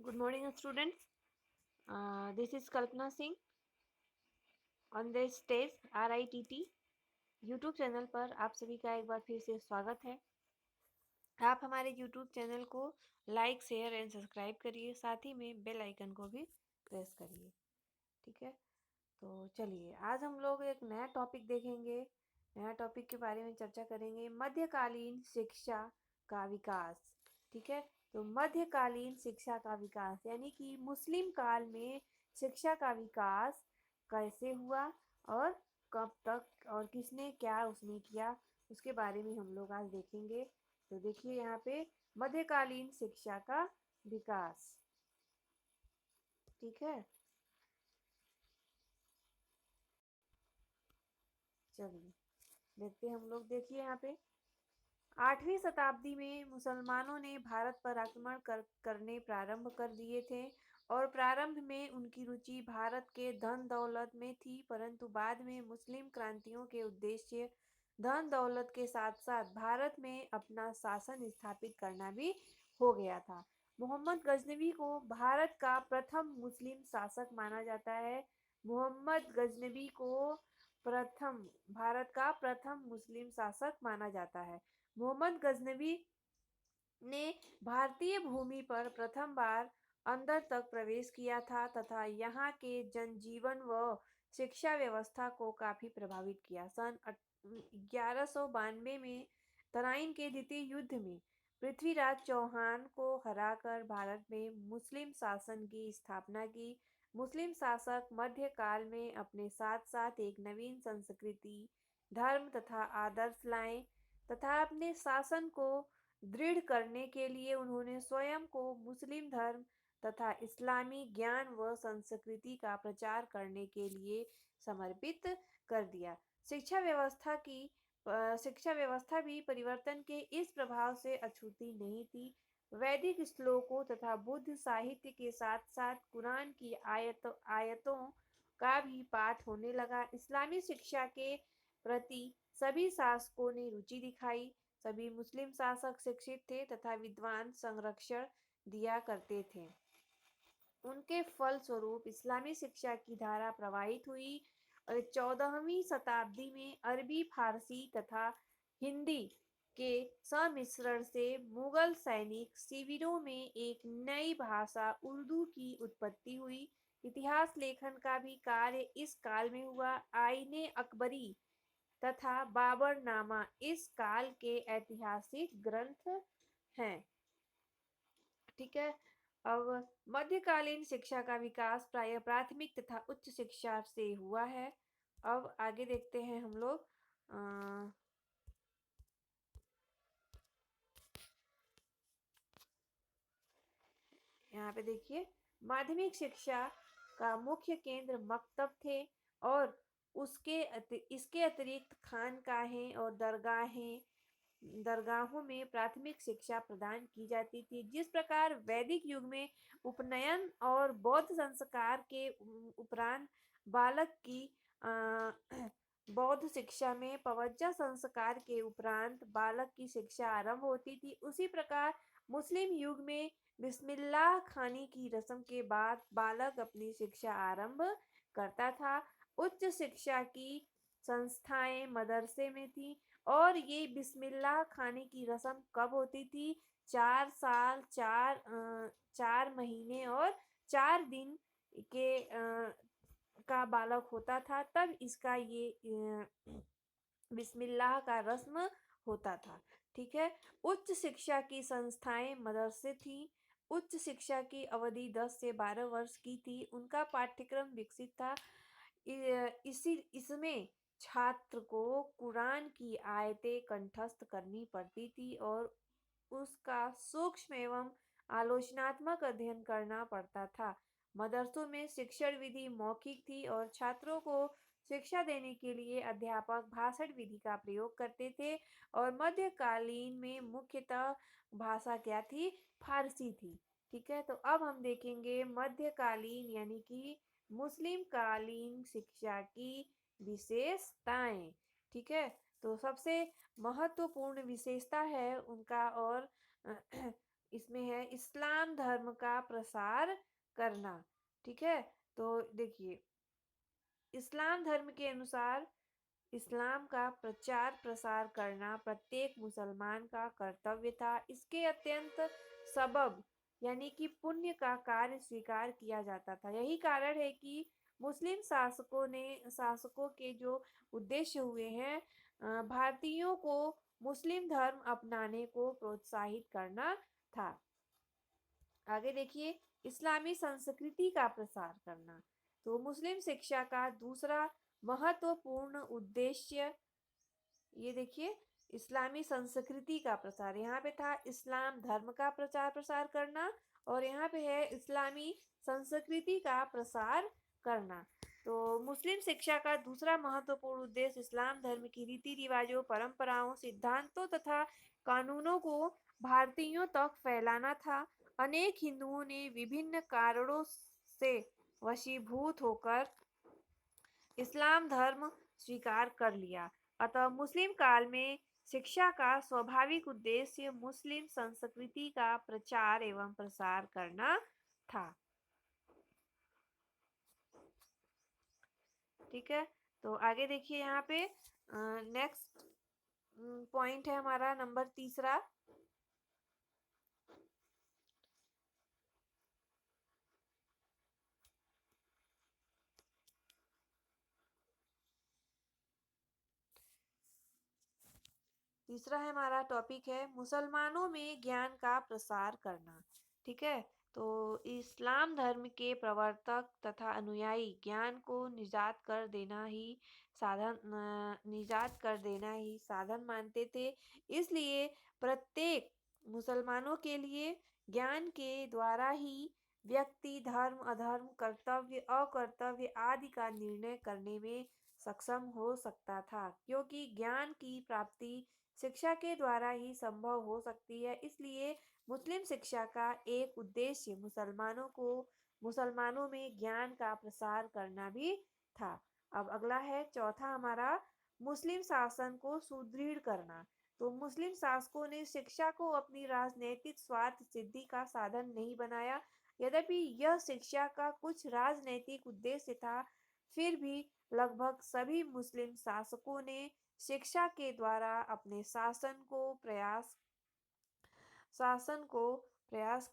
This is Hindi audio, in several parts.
Good morning, students. This is Kalpana Singh on the stage RITT YouTube channel पर आप सभी का एक बार फिर से स्वागत है। आप हमारे YouTube चैनल को लाइक, शेयर एंड सब्सक्राइब करिए, साथ ही में बेल आइकन को भी प्रेस करिए। ठीक है, तो चलिए आज हम लोग एक नया टॉपिक देखेंगे। नया टॉपिक के बारे में चर्चा करेंगे, मध्यकालीन शिक्षा का विकास। ठीक है, तो मध्यकालीन शिक्षा का विकास यानी कि मुस्लिम काल में शिक्षा का विकास कैसे हुआ और कब तक और किसने क्या उसमें किया, उसके बारे में हम लोग आज देखेंगे। तो देखिए यहाँ पे मध्यकालीन शिक्षा का विकास। ठीक है, चलिए देखते हैं हम लोग। देखिए यहाँ पे 8वीं शताब्दी में मुसलमानों ने भारत पर आक्रमण करने प्रारंभ कर दिए थे और प्रारंभ में उनकी रुचि भारत के धन दौलत में थी, परंतु बाद में मुस्लिम क्रांतियों के उद्देश्य धन दौलत के साथ साथ भारत में अपना शासन स्थापित करना भी हो गया था। मोहम्मद गजनवी को भारत का प्रथम मुस्लिम शासक माना जाता है। मोहम्मद गजनवी को प्रथम भारत का प्रथम मुस्लिम शासक माना जाता है। मोहम्मद गजनवी ने भारतीय भूमि पर प्रथम बार अंदर तक प्रवेश किया था तथा यहाँ के जनजीवन व शिक्षा व्यवस्था को काफी प्रभावित किया। सन 1192 में तराइन के द्वितीय युद्ध में पृथ्वीराज चौहान को हराकर भारत में मुस्लिम शासन की स्थापना की। मुस्लिम शासक मध्यकाल में अपने साथ साथ एक नवीन संस्कृति, धर्म तथा आदर्श लाए तथा अपने शासन को दृढ़ करने के लिए उन्होंने स्वयं को मुस्लिम धर्म तथा इस्लामी ज्ञान व संस्कृति का प्रचार करने के लिए समर्पित कर दिया। शिक्षा व्यवस्था भी परिवर्तन के इस प्रभाव से अछूती नहीं थी। वैदिक श्लोकों तथा बुद्ध साहित्य के साथ साथ कुरान की आयतों का भी पाठ होने लगा। इस्लामी शिक्षा के प्रति सभी शासकों ने रुचि दिखाई। सभी मुस्लिम शासक शिक्षित थे तथा विद्वान संरक्षण दिया करते थे। उनके फलस्वरूप इस्लामी शिक्षा की धारा प्रवाहित हुई और 14वीं शताब्दी में अरबी, फारसी तथा हिंदी के सम्मिश्रण से मुगल सैनिक शिविरों में एक नई भाषा उर्दू की उत्पत्ति हुई। इतिहास लेखन का भी कार्य इस काल में हुआ। आईने अकबरी तथा बाबरनामा इस काल के ऐतिहासिक ग्रंथ हैं। ठीक है, अब मध्यकालीन शिक्षा का विकास प्रायः प्राथमिक तथा उच्च शिक्षा से हुआ है। अब आगे देखते हैं हम लोग। यहाँ पे देखिए, माध्यमिक शिक्षा का मुख्य केंद्र मकतब थे और इसके अतिरिक्त खानकाहें और दरगाहों में प्राथमिक शिक्षा प्रदान की जाती थी। जिस प्रकार वैदिक युग में उपनयन और बौद्ध संस्कार के उपरांत बालक की बौद्ध शिक्षा में पवज्जा संस्कार के उपरांत बालक की शिक्षा आरंभ होती थी, उसी प्रकार मुस्लिम युग में बिस्मिल्लाह खानी की रस्म के बाद बालक अपनी शिक्षा आरंभ करता था। उच्च शिक्षा की संस्थाएं मदरसे में थी और ये बिस्मिल्लाह खाने की रस्म कब होती थी? 4 साल 4 महीने और 4 दिन के का बालक होता था, तब इसका ये बिस्मिल्लाह का रस्म होता था। ठीक है, उच्च शिक्षा की संस्थाएं मदरसे थी। उच्च शिक्षा की अवधि 10 से 12 वर्ष की थी। उनका पाठ्यक्रम विकसित था। इसमें छात्र को कुरान की आयतें कंठस्थ करनी पड़ती थी और उसका सूक्ष्म एवं आलोचनात्मक अध्ययन करना पड़ता था। मदरसों में शिक्षण विधि मौखिक थी और छात्रों को शिक्षा देने के लिए अध्यापक भाषण विधि का प्रयोग करते थे और मध्यकालीन में मुख्यतः भाषा क्या थी? फारसी थी। ठीक है, तो अब हम देखेंगे मध्यकालीन यानी कि मुस्लिम कालीन शिक्षा की विशेषताएं। ठीक है, तो सबसे महत्वपूर्ण विशेषता है उनका और इसमें है इस्लाम धर्म का प्रसार करना। ठीक है, तो देखिए इस्लाम धर्म के अनुसार इस्लाम का प्रचार प्रसार करना प्रत्येक मुसलमान का कर्तव्य था। इसके अत्यंत सबब यानी कि पुण्य का कार्य स्वीकार किया जाता था। यही कारण है कि मुस्लिम शासकों के जो उद्देश्य हुए हैं भारतीयों को मुस्लिम धर्म अपनाने को प्रोत्साहित करना था। आगे देखिए इस्लामी संस्कृति का प्रसार करना। तो मुस्लिम शिक्षा का दूसरा महत्वपूर्ण उद्देश्य ये देखिए इस्लामी संस्कृति का प्रसार। यहाँ पे था इस्लाम धर्म का प्रचार प्रसार करना और यहाँ पे है इस्लामी संस्कृति का प्रसार करना। तो मुस्लिम शिक्षा का दूसरा महत्वपूर्ण उद्देश्य इस्लाम धर्म की रीति रिवाजों परंपराओं सिद्धांतों तथा कानूनों को भारतीयों तक फैलाना था। अनेक हिंदुओं ने विभिन्न कारणों से वशीभूत होकर इस्लाम धर्म स्वीकार कर लिया। अतः मुस्लिम काल में शिक्षा का स्वाभाविक उद्देश्य मुस्लिम संस्कृति का प्रचार एवं प्रसार करना था। ठीक है, तो आगे देखिए यहाँ पे नेक्स्ट पॉइंट है हमारा नंबर तीसरा। तीसरा है हमारा टॉपिक है मुसलमानों में ज्ञान का प्रसार करना। ठीक है, तो इस्लाम धर्म के प्रवर्तक तथा अनुयायी ज्ञान को निजात कर देना ही साधन मानते थे। इसलिए प्रत्येक मुसलमानों के लिए ज्ञान के द्वारा ही व्यक्ति धर्म अधर्म कर्तव्य अकर्तव्य आदि का निर्णय करने में सक्षम हो सकता था, क्योंकि ज्ञान की प्राप्ति शिक्षा के द्वारा ही संभव हो सकती है। इसलिए मुस्लिम शिक्षा का एक उद्देश्य मुसलमानों में ज्ञान का प्रसार करना भी था। अब अगला है चौथा हमारा मुस्लिम शासन को सुदृढ़ करना। तो मुस्लिम शासकों ने शिक्षा को अपनी राजनीतिक स्वार्थ सिद्धि का साधन नहीं बनाया। यद्यपि यह शिक्षा का कुछ राजनीतिक उद्देश्य था, फिर भी लगभग सभी मुस्लिम शासकों ने शिक्षा के द्वारा अपने शासन को प्रयास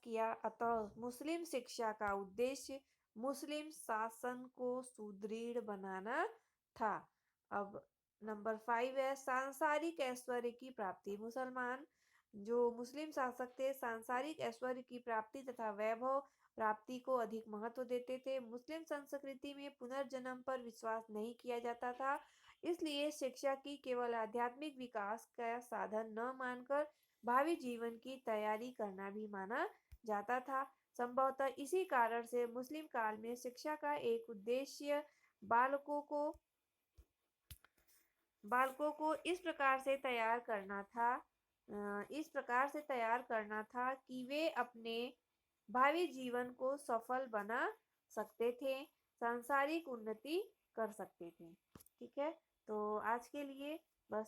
किया। अतः मुस्लिम शिक्षा का उद्देश्य मुस्लिम शासन को सुदृढ़ बनाना था। अब नंबर 5 है सांसारिक ऐश्वर्य की प्राप्ति। जो मुस्लिम शासक थे सांसारिक ऐश्वर्य की प्राप्ति तथा वैभव प्राप्ति को अधिक महत्व देते थे। मुस्लिम संस्कृति में पुनर्जन्म पर विश्वास नहीं किया जाता था। इसलिए शिक्षा की केवल आध्यात्मिक विकास का साधन न मानकर भावी जीवन की तैयारी करना भी माना जाता था। संभवतः इसी कारण से मुस्लिम काल में शिक्षा का एक उद्देश्य बालकों को इस प्रकार से तैयार करना था कि वे अपने भावी जीवन को सफल बना सकते थे, सांसारिक उन्नति कर सकते थे। ठीक है, तो आज के लिए